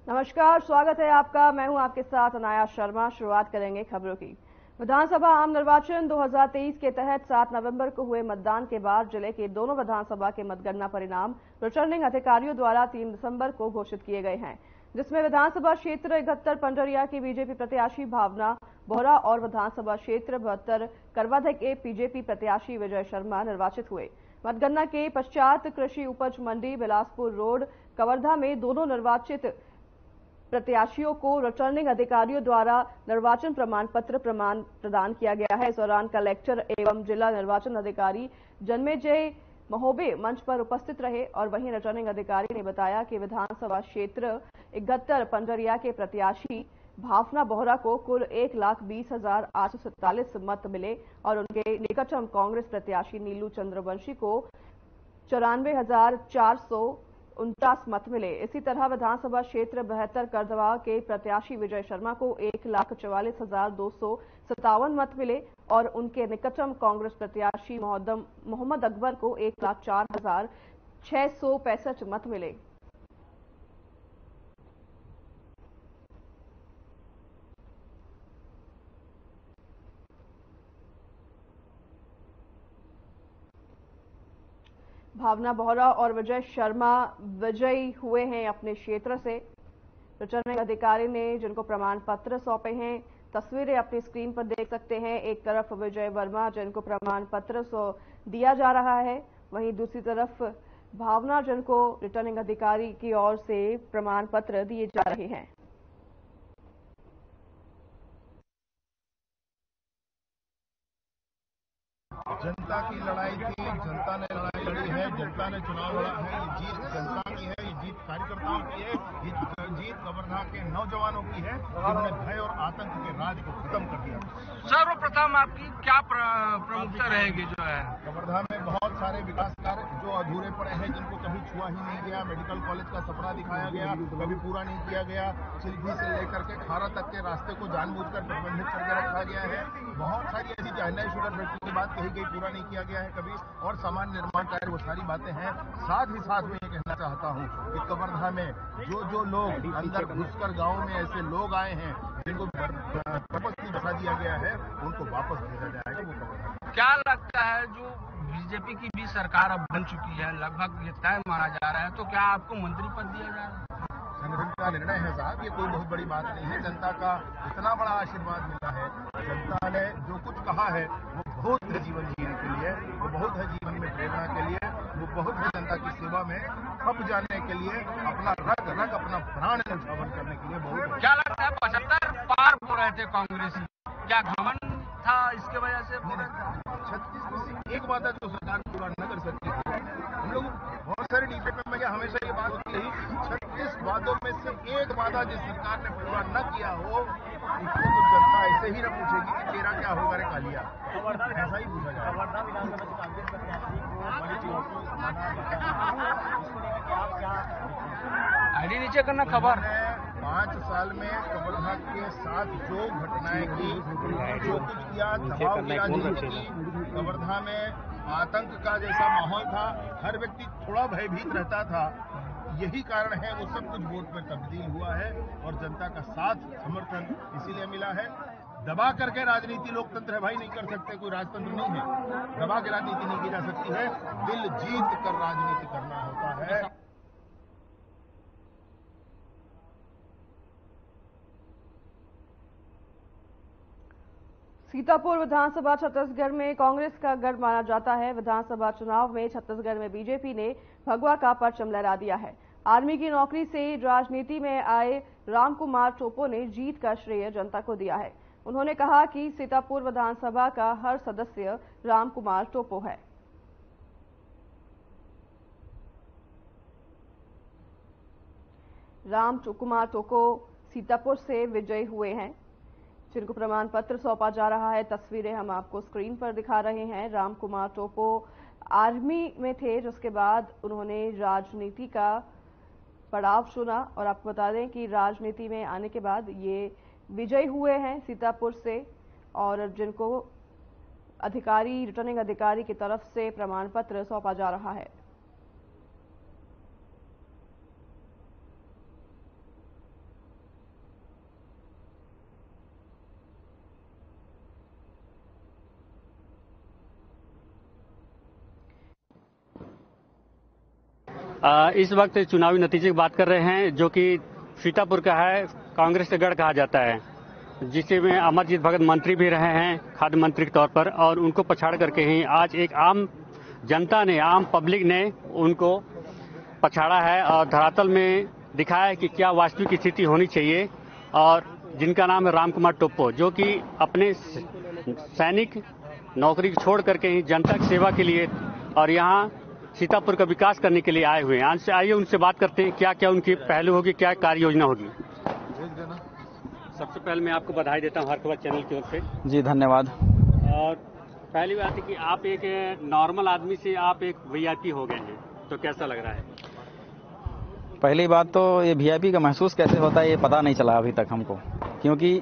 नमस्कार, स्वागत है आपका। मैं हूं आपके साथ अनाया शर्मा। शुरुआत करेंगे खबरों की। विधानसभा आम निर्वाचन 2023 के तहत 7 नवंबर को हुए मतदान के बाद जिले के दोनों विधानसभा के मतगणना परिणाम रिटर्निंग अधिकारियों द्वारा 3 दिसंबर को घोषित किए गए हैं, जिसमें विधानसभा क्षेत्र 71 पंडरिया की बीजेपी प्रत्याशी भावना बोहरा और विधानसभा क्षेत्र 72 करवाधे के बीजेपी प्रत्याशी विजय शर्मा निर्वाचित हुए। मतगणना के पश्चात कृषि उपज मंडी बिलासपुर रोड कवर्धा में दोनों निर्वाचित प्रत्याशियों को रिटर्निंग अधिकारियों द्वारा निर्वाचन प्रमाण पत्र प्रदान किया गया है। इस दौरान कलेक्टर एवं जिला निर्वाचन अधिकारी जन्मेजय महोबे मंच पर उपस्थित रहे और वहीं रिटर्निंग अधिकारी ने बताया कि विधानसभा क्षेत्र 71 पंडरिया के प्रत्याशी भावना बोहरा को कुल 1,20,847 मत मिले और उनके निकटतम कांग्रेस प्रत्याशी नीलू चंद्रवंशी को 94,449 मत मिले। इसी तरह विधानसभा क्षेत्र 72 करदवा के प्रत्याशी विजय शर्मा को 1,44,257 मत मिले और उनके निकटतम कांग्रेस प्रत्याशी मोहम्मद अकबर को 1,04,665 मत मिले। भावना बोहरा और विजय शर्मा विजयी हुए हैं अपने क्षेत्र से। रिटर्निंग अधिकारी ने जिनको प्रमाण पत्र सौंपे हैं, तस्वीरें अपनी स्क्रीन पर देख सकते हैं। एक तरफ विजय वर्मा जिनको प्रमाण पत्र दिया जा रहा है, वहीं दूसरी तरफ भावना जिनको रिटर्निंग अधिकारी की ओर से प्रमाण पत्र दिए जा रहे हैं। जनता की लड़ाई थी, जनता ने लड़ाई लड़ी है, जनता ने चुनाव लड़ा है। ये जीत जनता की है, ये जीत कार्यकर्ताओं की है, ये जीत कवर्धा के नौजवानों की है, जिन्होंने भय और आतंक के राज को खत्म कर दिया। सर्वप्रथम आपकी क्या प्रमुखता रहेगी? जो है कवर्धा में बहुत सारे विकास कार्य जो अधूरे पड़े हैं, जिनको कभी छुआ ही नहीं गया। मेडिकल कॉलेज का सपना दिखाया गया, कभी पूरा नहीं किया गया। चिल्फी से लेकर के खारा तक के रास्ते को जानबूझकर प्रतिबंधित करके रखा गया है। बहुत सारी ऐसी चाइना शुगर फैक्ट्री की बात कही गई, पूरा नहीं किया गया है कभी। और सामान्य निर्माण कार्य, वो सारी बातें हैं। साथ ही साथ मैं ये कहना चाहता हूँ कि कवर्धा में जो लोग अंदर घुसकर गाँव में ऐसे लोग आए हैं जिनको पर्पसली बसा दिया गया है, उनको वापस भेजा जाएगा। वो कवर्धा क्या लगता है, जो बीजेपी की भी सरकार अब बन चुकी है, लगभग ये तय माना जा रहा है, तो क्या आपको मंत्री पद दिया जा रहा है? संगठन का निर्णय है साहब, ये कोई बहुत बड़ी बात नहीं है। जनता का इतना बड़ा आशीर्वाद मिला है, जनता ने जो कुछ कहा है वो बहुत है जीवन जीने के लिए, वो बहुत है जीवन में प्रेरणा के लिए, वो बहुत है जनता की सेवा में खप जाने के लिए, अपना रग अपना प्राण न्यौछावर करने के लिए बहुत। क्या लगता है 75 पार हो रहे थे कांग्रेसी, क्या घमंड था इसके वजह से? 36 में से एक वादा जो सरकार पूरा न कर सकती है। हम लोग बहुत सारे डिबेट में हमेशा ये बात होती है, 36 वादों में से एक वादा जिस सरकार ने पूरा न किया हो, उसको तो जनता ऐसे ही न पूछेगी कि तेरा क्या होगा रे कालिया, ऐसा ही पूछा जाएगा। आईडी नीचे करना खबर। 5 साल में कवर्धा के साथ जो घटनाएं की, जो कुछ किया, दबाव की राजनीति की, कवर्धा में आतंक का जैसा माहौल था, हर व्यक्ति थोड़ा भयभीत रहता था। यही कारण है वो सब कुछ वोट में तब्दील हुआ है और जनता का साथ समर्थन इसीलिए मिला है। दबा करके राजनीति लोकतंत्र है भाई, नहीं कर सकते, कोई राजतंत्र नहीं है। दबा के राजनीति नहीं की जा सकती है, दिल जीत कर राजनीति करना होता है। सीतापुर विधानसभा छत्तीसगढ़ में कांग्रेस का गढ़ माना जाता है। विधानसभा चुनाव में छत्तीसगढ़ में बीजेपी ने भगवा का परचम लहरा दिया है। आर्मी की नौकरी से राजनीति में आए रामकुमार टोपो ने जीत का श्रेय जनता को दिया है। उन्होंने कहा कि सीतापुर विधानसभा का हर सदस्य रामकुमार टोपो है। रामकुमार टोपो सीतापुर से विजयी हुए हैं, जिनको प्रमाण पत्र सौंपा जा रहा है। तस्वीरें हम आपको स्क्रीन पर दिखा रहे हैं। रामकुमार टोपो आर्मी में थे, जिसके बाद उन्होंने राजनीति का पड़ाव चुना और आपको बता दें कि राजनीति में आने के बाद ये विजयी हुए हैं सीतापुर से, और जिनको रिटर्निंग अधिकारी की तरफ से प्रमाण पत्र सौंपा जा रहा है। इस वक्त चुनावी नतीजे की बात कर रहे हैं, जो कि सीतापुर का है, कांग्रेस का गढ़ कहा जाता है, जिसे में अमरजीत भगत मंत्री भी रहे हैं खाद्य मंत्री के तौर पर, और उनको पछाड़ करके ही आज एक आम जनता ने, आम पब्लिक ने उनको पछाड़ा है और धरातल में दिखाया है कि क्या वास्तविक स्थिति होनी चाहिए। और जिनका नाम है राम कुमार टोप्पो, जो कि अपने सैनिक नौकरी छोड़ करके ही जनता की सेवा के लिए और यहाँ सीतापुर का विकास करने के लिए आए हुए हैं। आइए उनसे बात करते हैं, क्या क्या उनकी पहलू होगी, क्या कार्य योजना होगी। सबसे पहले मैं आपको बधाई देता हूँ हर खबर चैनल की ओर से। जी धन्यवाद। और पहली बात है कि आप एक नॉर्मल आदमी से आप एक वीआईपी हो गए हैं, तो कैसा लग रहा है? पहली बात तो ये वीआईपी का महसूस कैसे होता है ये पता नहीं चला अभी तक हमको, क्योंकि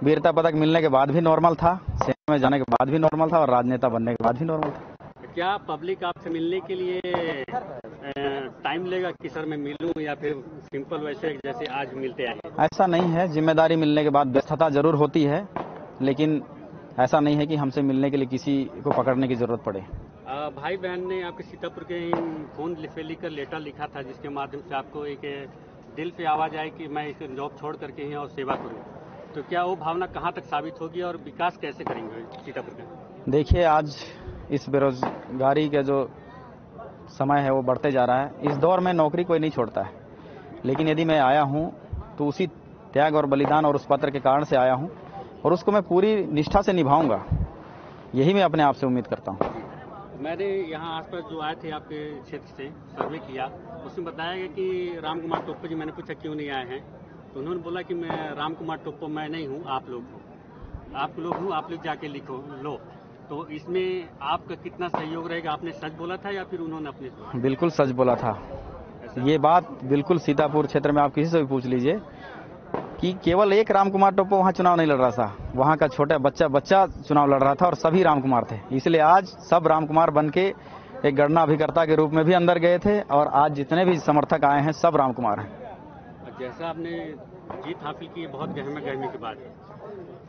वीरता पदक मिलने के बाद भी नॉर्मल था, सेना में जाने के बाद भी नॉर्मल था और राजनेता बनने के बाद भी नॉर्मल था। क्या पब्लिक आपसे मिलने के लिए टाइम लेगा कि सर मैं मिलूं, या फिर सिंपल वैसे जैसे आज मिलते आए? ऐसा नहीं है, जिम्मेदारी मिलने के बाद व्यस्तता जरूर होती है, लेकिन ऐसा नहीं है कि हमसे मिलने के लिए किसी को पकड़ने की जरूरत पड़े। भाई बहन ने आपके सीतापुर के फोन पे लिखकर लेटर लिखा था, जिसके माध्यम से आपको एक दिल पे आवाज आई कि मैं इस जॉब छोड़ करके ही और सेवा करूं, तो क्या वो भावना कहां तक साबित होगी और विकास कैसे करेंगे सीतापुर का? देखिए, आज इस बेरोजगारी का जो समय है वो बढ़ते जा रहा है। इस दौर में नौकरी कोई नहीं छोड़ता है, लेकिन यदि मैं आया हूं तो उसी त्याग और बलिदान और उस पत्र के कारण से आया हूं, और उसको मैं पूरी निष्ठा से निभाऊंगा, यही मैं अपने आप से उम्मीद करता हूं। मैंने यहाँ आसपास जो आए थे आपके क्षेत्र से सर्वे किया, उसमें बताया गया कि राम कुमार टोप्पो जी, मैंने पूछा क्यों नहीं आए हैं, तो उन्होंने बोला कि मैं राम कुमार टोप्पो मैं नहीं हूँ, आप लोग हो, आप लोग हूँ, आप लोग जाके लिखो लो। तो इसमें आपका कितना सहयोग रहेगा? आपने सच बोला था या फिर उन्होंने अपने? बिल्कुल सच बोला था। ये बात बिल्कुल सीतापुर क्षेत्र में आप किसी से भी पूछ लीजिए कि केवल एक राम कुमार टोप्पो वहाँ चुनाव नहीं लड़ रहा था, वहाँ का छोटा बच्चा चुनाव लड़ रहा था और सभी राम कुमार थे। इसलिए आज सब राम कुमार बन के एक गणना अभिकर्ता के रूप में भी अंदर गए थे, और आज जितने भी समर्थक आए हैं सब राम कुमार हैं। जैसा आपने जीत हासिल की, बहुत गहमे की बात है,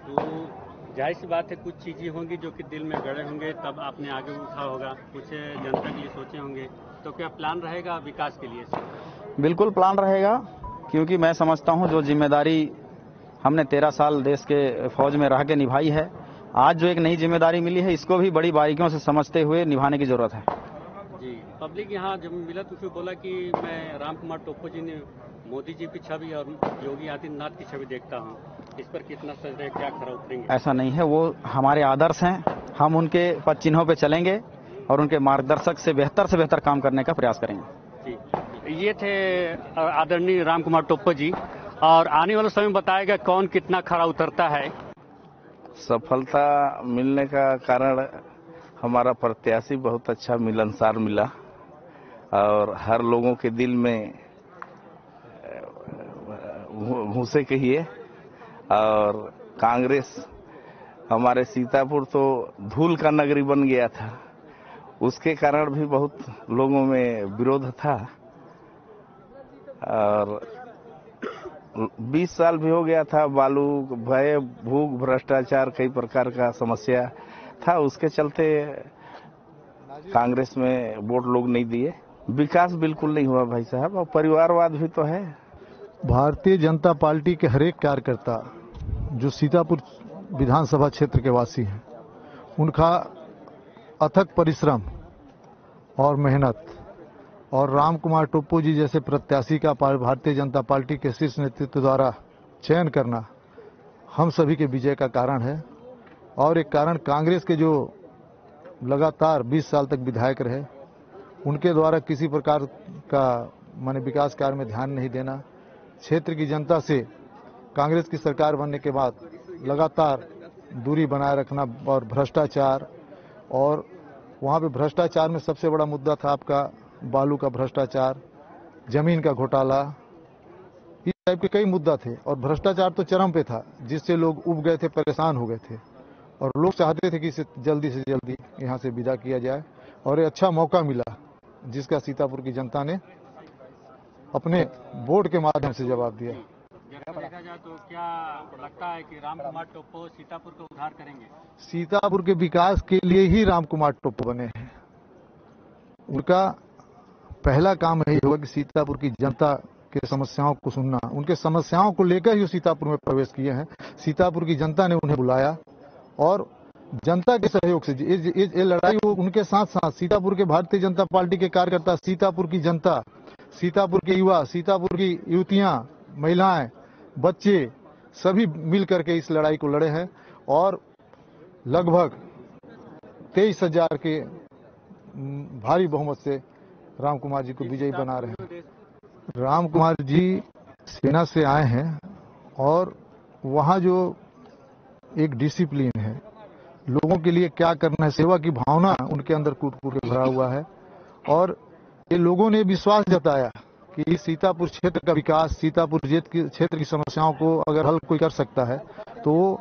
तो जाहिर सी बात है कुछ चीजें होंगी जो कि दिल में गड़े होंगे, तब आपने आगे उठा होगा, कुछ जनता के लिए सोचे होंगे, तो क्या प्लान रहेगा विकास के लिए? बिल्कुल प्लान रहेगा, क्योंकि मैं समझता हूं जो जिम्मेदारी हमने 13 साल देश के फौज में रह के निभाई है, आज जो एक नई जिम्मेदारी मिली है इसको भी बड़ी बारीकियों से समझते हुए निभाने की जरूरत है। जी, पब्लिक यहाँ जब मिला तो उसने बोला कि मैं राम कुमार टोप्पो जी ने मोदी जी की छवि और योगी आदित्यनाथ की छवि देखता हूँ, इस पर कितना सच है, क्या खरा उतरेंगे? ऐसा नहीं है, वो हमारे आदर्श हैं, हम उनके पद चिन्हों पे चलेंगे और उनके मार्गदर्शक से बेहतर काम करने का प्रयास करेंगे। जी, ये थे आदरणीय राम कुमार टोप्पो जी, और आने वाले समय बताएगा कौन कितना खरा उतरता है। सफलता मिलने का कारण हमारा प्रत्याशी बहुत अच्छा मिलनसार मिला, और हर लोगों के दिल में घुसे कहिए, और कांग्रेस हमारे सीतापुर तो धूल का नगरी बन गया था, उसके कारण भी बहुत लोगों में विरोध था, और 20 साल भी हो गया था, बालू भय भूख भ्रष्टाचार कई प्रकार का समस्या था, उसके चलते कांग्रेस में वोट लोग नहीं दिए। विकास बिल्कुल नहीं हुआ भाई साहब, और परिवारवाद भी तो है। भारतीय जनता पार्टी के हर एक कार्यकर्ता जो सीतापुर विधानसभा क्षेत्र के वासी हैं, उनका अथक परिश्रम और मेहनत, और राम कुमार टोप्पो जी जैसे प्रत्याशी का भारतीय जनता पार्टी के शीर्ष नेतृत्व द्वारा चयन करना हम सभी के विजय का कारण है। और एक कारण कांग्रेस के जो लगातार 20 साल तक विधायक रहे, उनके द्वारा किसी प्रकार का माने विकास कार्य में ध्यान नहीं देना, क्षेत्र की जनता से कांग्रेस की सरकार बनने के बाद लगातार दूरी बनाए रखना, और भ्रष्टाचार, और वहां पे भ्रष्टाचार में सबसे बड़ा मुद्दा था आपका बालू का भ्रष्टाचार, जमीन का घोटाला, इस टाइप के कई मुद्दा थे, और भ्रष्टाचार तो चरम पे था, जिससे लोग उब गए थे, परेशान हो गए थे, और लोग चाहते थे कि इसे जल्दी से जल्दी यहां से विदा किया जाए, और एक अच्छा मौका मिला जिसका सीतापुर की जनता ने अपने वोट के माध्यम से जवाब दिया। देखा जाए तो क्या लगता है कि राम कुमार टोप्पो सीतापुर का उद्धार करेंगे? सीतापुर के विकास के लिए ही राम कुमार टोप्पो बने हैं। उनका पहला काम यही होगा कि सीतापुर की जनता के समस्याओं को सुनना। उनके समस्याओं को लेकर ही सीतापुर में प्रवेश किए हैं। सीतापुर की जनता ने उन्हें बुलाया और जनता के सहयोग से ये लड़ाई उनके साथ साथ सीतापुर के भारतीय जनता पार्टी के कार्यकर्ता, सीतापुर की जनता, सीतापुर के युवा, सीतापुर की युवतियां, महिलाएं, बच्चे सभी मिल करके इस लड़ाई को लड़े हैं और लगभग 23,000 के भारी बहुमत से राम कुमार जी को विजयी बना रहे हैं। राम कुमार जी सेना से आए हैं और वहां जो एक डिसिप्लिन है, लोगों के लिए क्या करना है, सेवा की भावना उनके अंदर कूट कूट के भरा हुआ है और ये लोगों ने विश्वास जताया कि इस सीतापुर क्षेत्र का विकास, सीतापुर क्षेत्र की समस्याओं को अगर हल कोई कर सकता है तो वो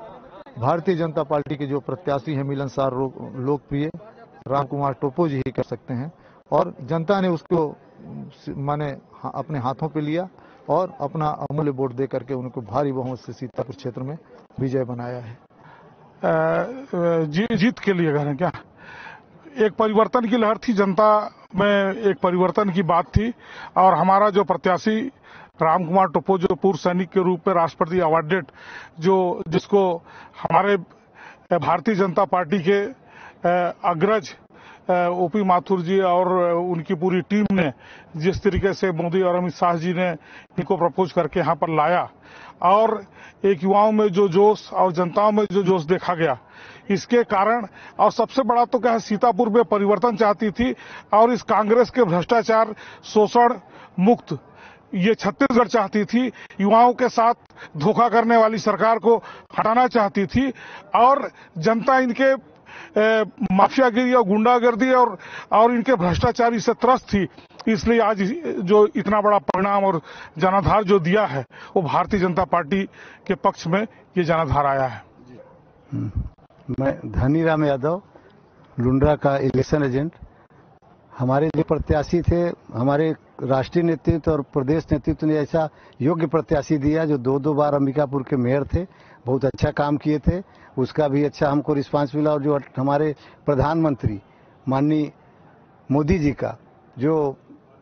भारतीय जनता पार्टी के जो प्रत्याशी हैं मिलनसार लोकप्रिय राम कुमार टोपो जी ही कर सकते हैं। और जनता ने उसको माने अपने हाथों पे लिया और अपना अमूल्य वोट दे करके उनको भारी बहुमत से सीतापुर क्षेत्र में विजय बनाया है। जीत के लिए कह रहे हैं क्या? एक परिवर्तन की लहर थी, जनता में एक परिवर्तन की बात थी और हमारा जो प्रत्याशी राम कुमार टोपो जो पूर्व सैनिक के रूप में राष्ट्रपति अवार्डेड, जिसको हमारे भारतीय जनता पार्टी के अग्रज ओपी माथुर जी और उनकी पूरी टीम ने जिस तरीके से मोदी और अमित शाह जी ने इनको प्रपोज करके यहाँ पर लाया और एक युवाओं में जो जोश और जनताओं में जो जोश देखा गया, इसके कारण और सबसे बड़ा तो क्या है, सीतापुर में परिवर्तन चाहती थी और इस कांग्रेस के भ्रष्टाचार शोषण मुक्त ये छत्तीसगढ़ चाहती थी। युवाओं के साथ धोखा करने वाली सरकार को हटाना चाहती थी और जनता इनके माफियागिरी और गुंडागर्दी और इनके भ्रष्टाचारी से त्रस्त थी। इसलिए आज जो इतना बड़ा परिणाम और जनाधार जो दिया है वो भारतीय जनता पार्टी के पक्ष में ये जनाधार आया है। मैं धनीराम यादव, लुंड्रा का इलेक्शन एजेंट। हमारे जो प्रत्याशी थे, हमारे राष्ट्रीय नेतृत्व और प्रदेश नेतृत्व ने ऐसा योग्य प्रत्याशी दिया जो दो बार अंबिकापुर के मेयर थे, बहुत अच्छा काम किए थे, उसका भी अच्छा हमको रिस्पांस मिला। और जो हमारे प्रधानमंत्री माननीय मोदी जी का जो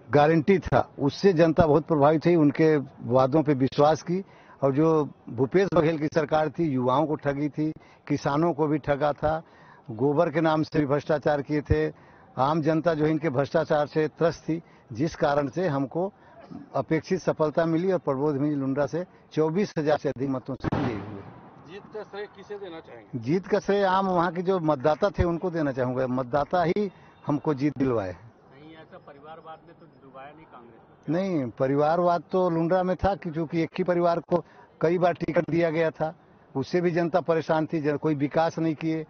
गारंटी था उससे जनता बहुत प्रभावित हुई, उनके वादों पे विश्वास की। और जो भूपेश बघेल की सरकार थी, युवाओं को ठगी थी, किसानों को भी ठगा था, गोबर के नाम से भी भ्रष्टाचार किए थे, आम जनता जो इनके भ्रष्टाचार से त्रस्त थी, जिस कारण से हमको अपेक्षित सफलता मिली और प्रबोध मिली लुंड्रा से 24,000 से अधिक मतों से विजयी हुए। जीत का श्रेय किसे देना चाहेंगे? जीत का श्रेय आम वहाँ के जो मतदाता थे उनको देना चाहूंगा। मतदाता ही हमको जीत दिलवाए। नहीं, ऐसा परिवारवाद में तो डुबाया नहीं कांग्रेस? नहीं, परिवारवाद तो लुंड्रा में था कि चूंकि एक ही परिवार को कई बार टिकट दिया गया था, उससे भी जनता परेशान थी। कोई विकास नहीं किए,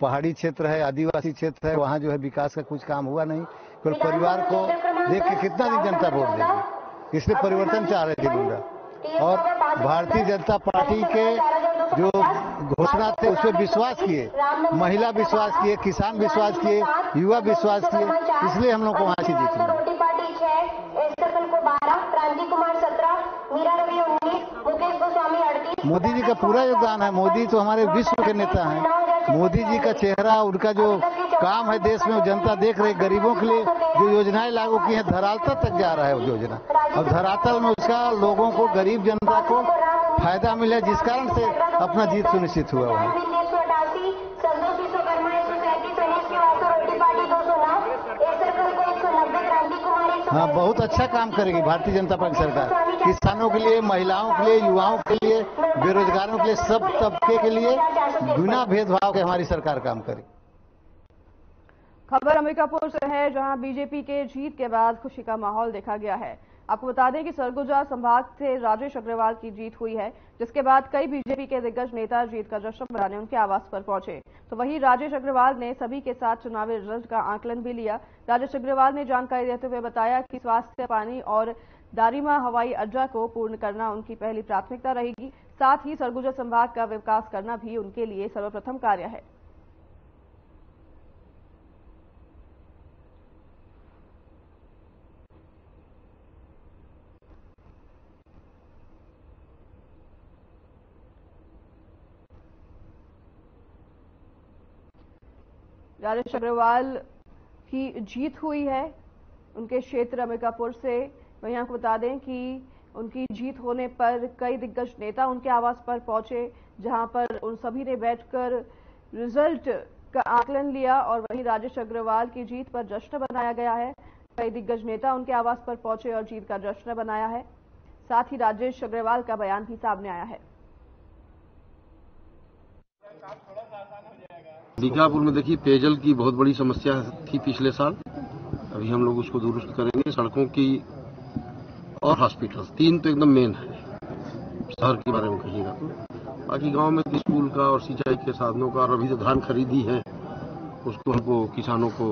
पहाड़ी क्षेत्र है, आदिवासी क्षेत्र है, वहाँ जो है विकास का कुछ काम हुआ नहीं। फिर परिवार को देख के कितना दिन जनता वोट देगी, इसलिए परिवर्तन चाह रहे थे लुंड्रा। और भारतीय जनता पार्टी के जो घोषणा थे उसमें विश्वास किए, महिला विश्वास किए, किसान विश्वास किए, युवा विश्वास किए, इसलिए हम लोग को वहाँ से जीते। मोदी जी का पूरा योगदान है। मोदी तो हमारे विश्व के नेता हैं। मोदी जी का चेहरा, उनका जो काम है देश में, जनता देख रही। गरीबों के लिए जो योजनाएं लागू की हैं, धरातल तक जा रहा है वो योजना। अब धरातल में उसका लोगों को, गरीब जनता को फायदा मिला, जिस कारण से अपना जीत सुनिश्चित हुआ वहाँ। हाँ, बहुत अच्छा काम करेगी भारतीय जनता पार्टी सरकार। किसानों के लिए, महिलाओं के लिए, युवाओं के लिए, बेरोजगारों के लिए, सब तबके के लिए बिना भेदभाव के हमारी सरकार काम करेगी। खबर अंबिकापुर से है, जहां बीजेपी के जीत के बाद खुशी का माहौल देखा गया है। आपको बता दें कि सरगुजा संभाग से राजेश अग्रवाल की जीत हुई है, जिसके बाद कई बीजेपी के दिग्गज नेता जीत का जश्न मनाने उनके आवास पर पहुंचे। तो वहीं राजेश अग्रवाल ने सभी के साथ चुनावी रिजल्ट का आकलन भी लिया। राजेश अग्रवाल ने जानकारी देते हुए बताया कि स्वास्थ्य, पानी और दारिमा हवाई अड्डा को पूर्ण करना उनकी पहली प्राथमिकता रहेगी। साथ ही सरगुजा संभाग का विकास करना भी उनके लिए सर्वप्रथम कार्य है। राजेश अग्रवाल की जीत हुई है उनके क्षेत्र अंबिकापुर से। वहीं आपको बता दें कि उनकी जीत होने पर कई दिग्गज नेता उनके आवास पर पहुंचे, जहां पर उन सभी ने बैठकर रिजल्ट का आकलन लिया और वहीं राजेश अग्रवाल की जीत पर जश्न मनाया गया है। कई दिग्गज नेता उनके आवास पर पहुंचे और जीत का जश्न मनाया है। साथ ही राजेश अग्रवाल का बयान भी सामने आया है। अंबिकापुर में देखिए, पेयजल की बहुत बड़ी समस्या थी पिछले साल। अभी हम लोग उसको दुरुस्त करेंगे। सड़कों की और हॉस्पिटल, 3 तो एकदम मेन है शहर के बारे में कहिएगा तो। बाकी गांव में स्कूल का और सिंचाई के साधनों का, और अभी तो धान खरीदी है, उसको हमको किसानों को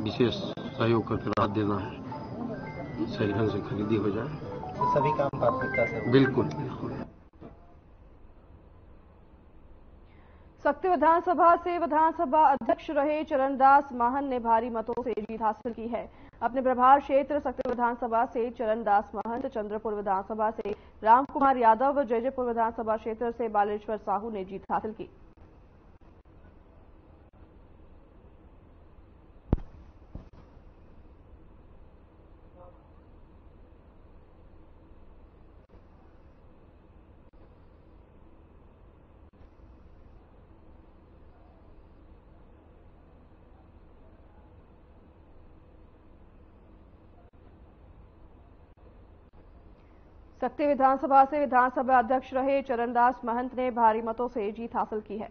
विशेष सहयोग करके राहत देना है, सही ढंग से खरीदी हो जाए। सभी काम प्राथमिकता से। बिल्कुल बिल्कुल। सक्ती विधानसभा से विधानसभा अध्यक्ष रहे चरणदास महंत ने भारी मतों से जीत हासिल की है। अपने प्रभार क्षेत्र सक्ती विधानसभा से चरणदास महंत, चंद्रपुर विधानसभा से रामकुमार यादव, जयजयपुर विधानसभा क्षेत्र से बालेश्वर साहू ने जीत हासिल की। सक्ती विधानसभा से विधानसभा अध्यक्ष रहे चरणदास महंत ने भारी मतों से जीत हासिल की है।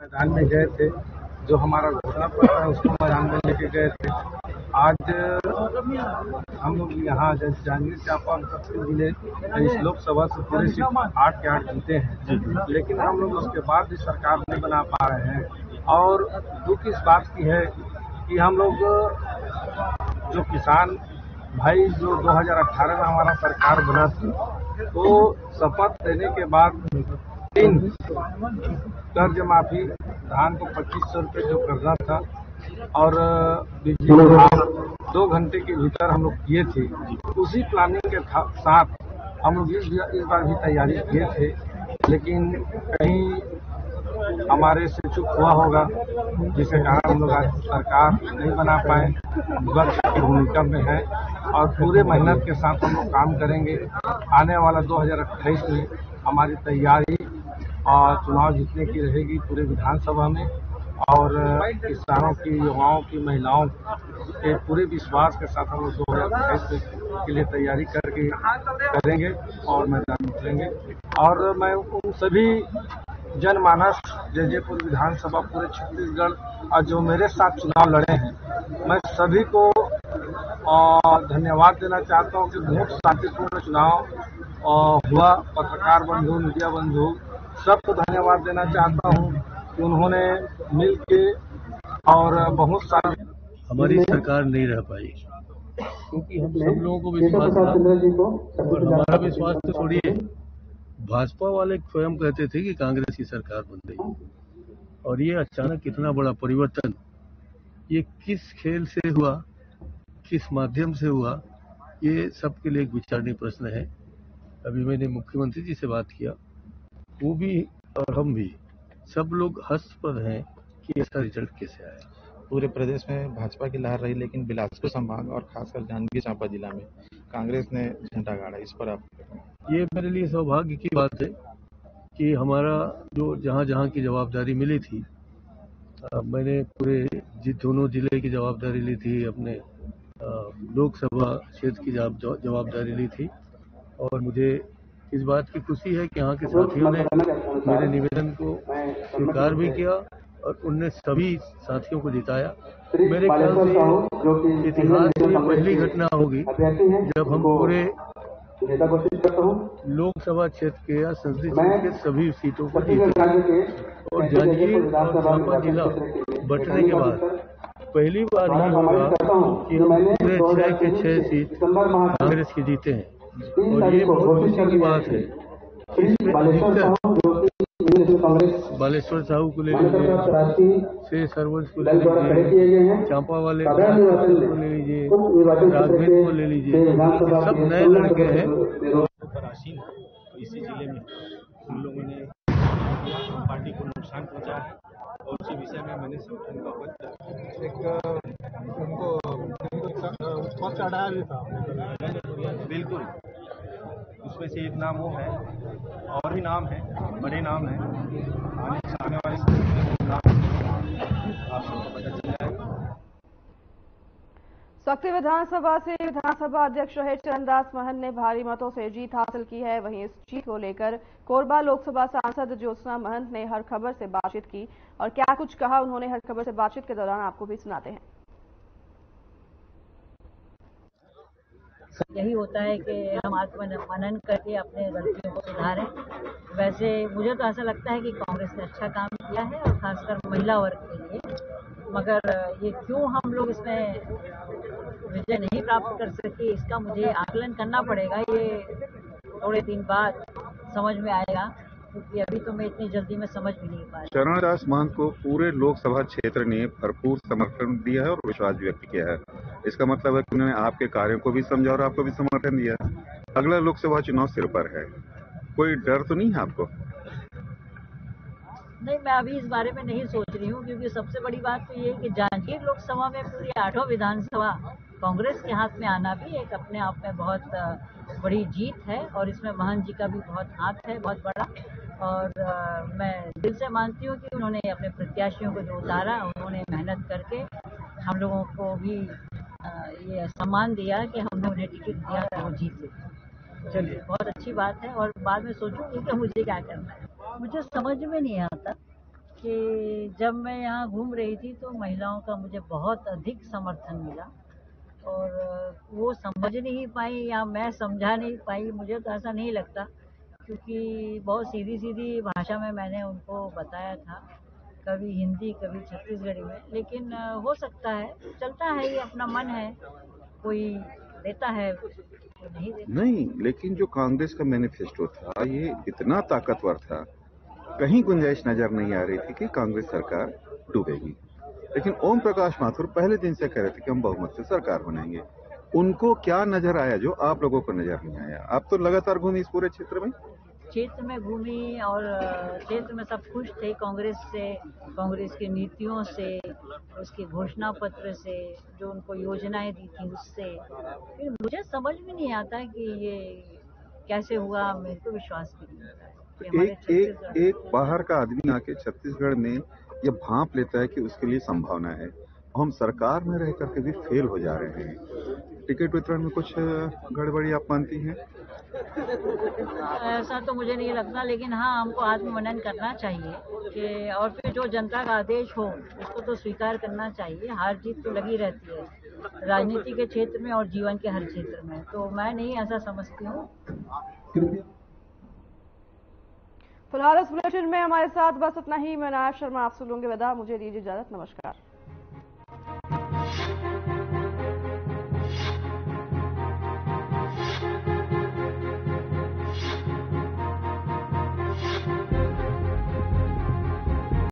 मैदान में गए थे, जो हमारा घोषणा पत्र है उसको मैदान में लेके गए थे। आज हम लोग यहाँ जांजगीर चांपा और सक्ती जिले इस लोकसभा से पूरे सिर्फ 8 के 8 जीते हैं, लेकिन हम लोग उसके बाद भी सरकार नहीं बना पा रहे हैं। और दुख इस बात की है कि हम लोग जो किसान भाई जो 2018 में हमारा सरकार बना थी, तो शपथ लेने के बाद 3 कर्ज माफी, धान को 2500 रुपये जो करना था, और बिजली 2 घंटे के भीतर हम लोग किए थे। उसी प्लानिंग के साथ हम लोग इस बार भी तैयारी किए थे, लेकिन कहीं हमारे से चूक हुआ होगा, जिसके कारण हम लोग आज सरकार नहीं बना पाए। विपक्ष की भूमिका में है और पूरे मेहनत के साथ हम लोग काम करेंगे। आने वाला 2028 में हमारी तैयारी और चुनाव जीतने की रहेगी पूरे विधानसभा में, और किसानों की, युवाओं की, महिलाओं के पूरे विश्वास के साथ हम लोग 2028 के लिए तैयारी करके करेंगे और मैदान में उतरेंगे। और मैं उन सभी जनमानस, जयजयपुर विधानसभा, पूरे छत्तीसगढ़ और जो मेरे साथ चुनाव लड़े हैं, मैं सभी को धन्यवाद देना चाहता हूँ कि बहुत शांतिपूर्ण चुनाव हुआ। पत्रकार बंधु, मीडिया बंधु, सबको धन्यवाद देना चाहता हूँ कि उन्होंने मिल के और बहुत सारे। हमारी सरकार नहीं रह पाई क्योंकि हम सब लोगों को विश्वास था, और हमारा विश्वास तो छोड़िए, भाजपा वाले स्वयं कहते थे कि कांग्रेस की सरकार बन गई, और ये अचानक इतना बड़ा परिवर्तन ये किस खेल से हुआ, किस माध्यम से हुआ, ये सबके लिए एक विचारणीय प्रश्न है। अभी मैंने मुख्यमंत्री जी से बात किया, वो भी और हम भी सब लोग हस्तपद हैं कि इसका रिजल्ट कैसे आया। पूरे प्रदेश में भाजपा की लहर रही, लेकिन बिलासपुर संभाग और खासकर जांजगीर चांपा जिला में कांग्रेस ने झंडा गाड़ा। इस पर आप? ये मेरे लिए सौभाग्य की बात है कि हमारा जो जहाँ जहाँ की जवाबदारी मिली थी, मैंने पूरे दोनों जिले की जवाबदारी ली थी, अपने लोकसभा क्षेत्र की जवाबदारी ली थी, और मुझे इस बात की खुशी है कि यहाँ के साथियों ने मेरे निवेदन को स्वीकार भी किया और उनने सभी साथियों को जिताया। मेरे ख्याल से इतिहास में पहली घटना होगी जब हम पूरे लोकसभा क्षेत्र के या संसदीय क्षेत्र के सभी सीटों को जीतेंगे। और जांजगीर और चांपा जिला बंटने के बाद पहली बार ये होगा कि हम पूरे 6 के 6 सीट कांग्रेस की जीते हैं, और ये बहुत खुशी की बात है। इसमें अधिकतर बालेश्वर साहू को ले लीजिए, श्री सरवंश को ले लीजिए, चांपा वाले को ले लीजिए, राघवेंद्र को ले लीजिए, सब नए लड़के हैं। इसी जिले में उन लोगों ने पार्टी को नुकसान पहुंचा है और उसी विषय में मैंने संगठन को उनको चढ़ाया भी था। बिल्कुल, उसमें से एक नाम वो है और भी नाम है, बड़े नाम है, आने वाले नाम आप सबको पता चल जाएगा। सक्ती विधानसभा से विधानसभा अध्यक्ष रहे चरणदास महंत ने भारी मतों से जीत हासिल की है। वहीं इस जीत को लेकर कोरबा लोकसभा सांसद ज्योत्सना महंत ने हर खबर से बातचीत की और क्या कुछ कहा उन्होंने हर खबर से बातचीत के दौरान आपको भी सुनाते हैं। यही होता है कि हम आत्ममनन करके अपने गलतियों को सुधारें। वैसे मुझे तो ऐसा लगता है कि कांग्रेस ने अच्छा काम किया है और खासकर महिला वर्ग के लिए, मगर ये क्यों हम लोग इसमें विजय नहीं प्राप्त कर सके इसका मुझे आकलन करना पड़ेगा। ये थोड़े दिन बाद समझ में आएगा, क्योंकि अभी तो मैं इतनी जल्दी में समझ भी नहीं पा रही। चरणदास महंत को पूरे लोकसभा क्षेत्र ने भरपूर समर्थन दिया है और विश्वास व्यक्त किया है। इसका मतलब है कि उन्होंने आपके कार्यों को भी समझा और आपको भी समर्थन दिया। अगला लोकसभा चुनाव सिर पर है, कोई डर तो नहीं है आपको? नहीं, मैं अभी इस बारे में नहीं सोच रही हूँ, क्योंकि सबसे बड़ी बात तो ये है कि जांजगीर लोकसभा में पूरी 8 विधानसभा कांग्रेस के हाथ में आना भी एक अपने आप में बहुत बड़ी जीत है और इसमें महंत जी का भी बहुत हाथ है, बहुत बड़ा। और मैं दिल से मानती हूँ कि उन्होंने अपने प्रत्याशियों को जो उतारा, उन्होंने मेहनत करके हम लोगों को भी ये सम्मान दिया कि हमने उन्हें टिकट दिया था, वो जीते। चलिए, बहुत अच्छी बात है और बाद में सोचूंगी कि मुझे क्या करना है। मुझे समझ में नहीं आता कि जब मैं यहाँ घूम रही थी तो महिलाओं का मुझे बहुत अधिक समर्थन मिला और वो समझ नहीं पाई या मैं समझा नहीं पाई, मुझे तो ऐसा नहीं लगता, क्योंकि बहुत सीधी सीधी भाषा में मैंने उनको बताया था, कभी हिंदी कभी छत्तीसगढ़ी में। लेकिन हो सकता है, चलता है, ये अपना मन है, कोई देता है कोई नहीं देता। नहीं, लेकिन जो कांग्रेस का मैनिफेस्टो था ये इतना ताकतवर था, कहीं गुंजाइश नजर नहीं आ रही थी कि कांग्रेस सरकार डूबेगी। लेकिन ओम प्रकाश माथुर पहले दिन से कह रहे थे कि हम बहुमत से सरकार बनाएंगे। उनको क्या नजर आया जो आप लोगों को नजर नहीं आया? आप तो लगातार घूमी इस पूरे क्षेत्र में घूमी और क्षेत्र में सब खुश थे कांग्रेस से, कांग्रेस की नीतियों से, उसके घोषणा पत्र से, जो उनको योजनाएं दी थी उससे। लेकिन मुझे समझ में नहीं आता कि ये कैसे हुआ, मेरे को विश्वास भी नहीं आता। एक बाहर का आदमी आके छत्तीसगढ़ में ये भांप लेता है कि उसके लिए संभावना है। हम सरकार में रह करके भी फेल हो जा रहे हैं। टिकट वितरण में कुछ गड़बड़ी आप मानती हैं? ऐसा तो मुझे नहीं लगता, लेकिन हाँ, हमको आत्ममनन करना चाहिए कि और फिर जो जनता का आदेश हो उसको तो स्वीकार करना चाहिए। हार जीत तो लगी रहती है राजनीति के क्षेत्र में और जीवन के हर क्षेत्र में, तो मैं नहीं ऐसा समझती हूँ। फिलहाल इस बुलेटिन में हमारे साथ बस इतना ही। मैं अनाया शर्मा आपसे लूंगी विदा, मुझे दीजिए इजाजत, नमस्कार।